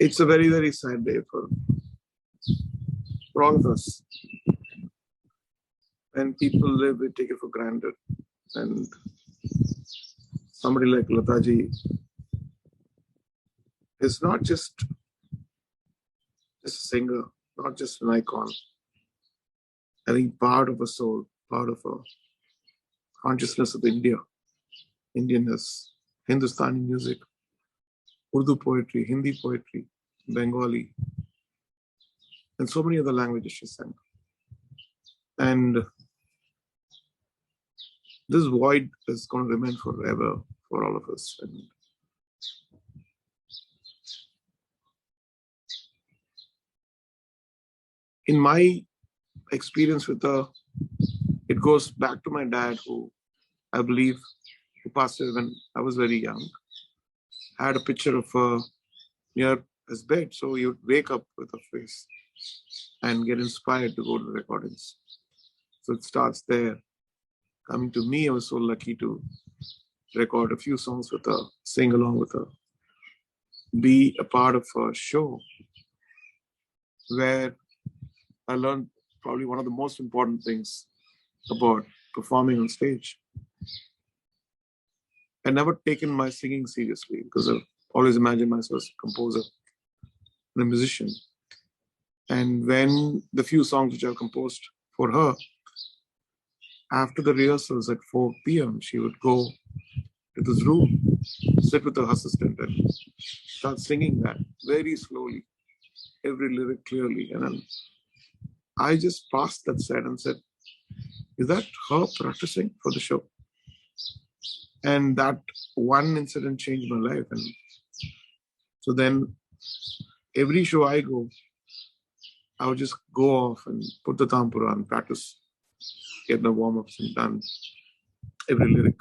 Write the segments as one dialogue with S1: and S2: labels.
S1: It's a very, very sad day for all of us. When people live, we take it for granted. And somebody like Lataji is not just a singer, not just an icon. I think part of a soul, part of a consciousness of India, Indianness, Hindustani music, Urdu poetry, Hindi poetry, Bengali, and so many other languages she sang. And this void is going to remain forever for all of us. And in my experience with her, it goes back to my dad, who I believe who passed away when I was very young. I had a picture of her near his bed, so he would wake up with her face and get inspired to go to the recordings. So it starts there. Coming to me, I was so lucky to record a few songs with her, sing along with her, be a part of a show where I learned probably one of the most important things about performing on stage. I never taken my singing seriously because I've always imagined myself as a composer and a musician. And when the few songs which I've composed for her, after the rehearsals at 4 p.m., she would go to this room, sit with her assistant and start singing that very slowly, every lyric clearly. And then I just passed that set and said, is that her practicing for the show? And that one incident changed my life. And so then every show I go, I would just go off and put the tampura and practice, get the warm-ups and done. Every lyric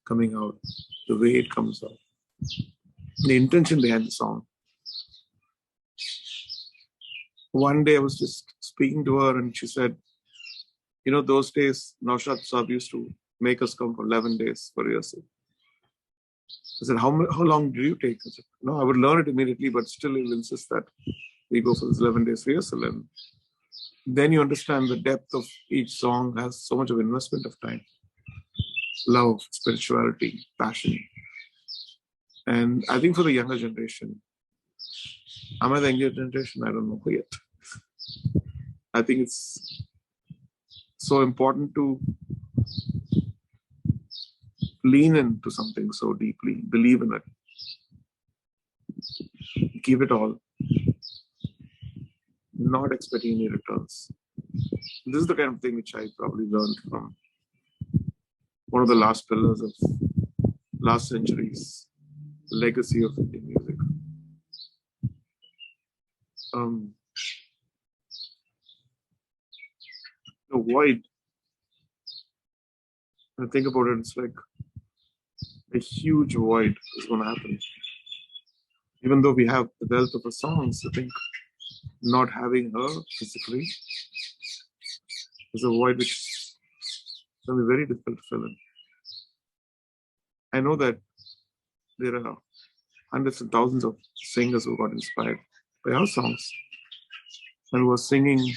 S1: coming out, the way it comes out, the intention behind the song. One day I was just speaking to her and she said, you know, those days, Naushad Saab used to make us come for 11 days for rehearsal. I said, how long do you take? I said, no, I would learn it immediately, but still he will insist that we go for this 11 days rehearsal. And then you understand the depth of each song has so much of investment of time, love, spirituality, passion. And I think for the younger generation, am I the younger generation? I don't know yet. I think it's so important to lean into something so deeply, believe in it, give it all, not expecting any returns. This is the kind of thing which I probably learned from one of the last pillars of last century's legacy of Indian music. The void, when I think about it, it's like a huge void is going to happen. Even though we have the wealth of her songs, I think not having her physically is a void which is going to be very difficult to fill in. I know that there are hundreds and thousands of singers who got inspired by our songs and who are singing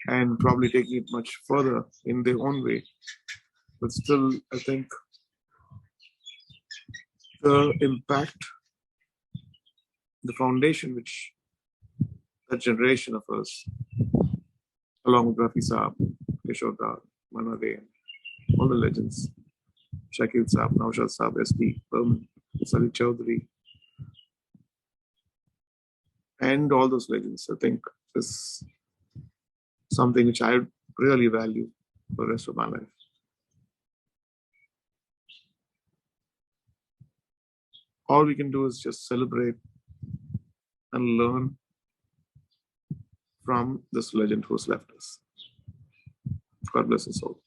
S1: and probably taking it much further in their own way. But still, I think the impact, the foundation which that generation of us, along with Rafi Saab, Kishore Da, Manade, and all the legends, Shakil Saab, Naushad Saab, S.P. Burman, Sali Chaudhary, and all those legends, I think is something which I really value for the rest of my life. All we can do is just celebrate and learn from this legend who's left us. God bless us all.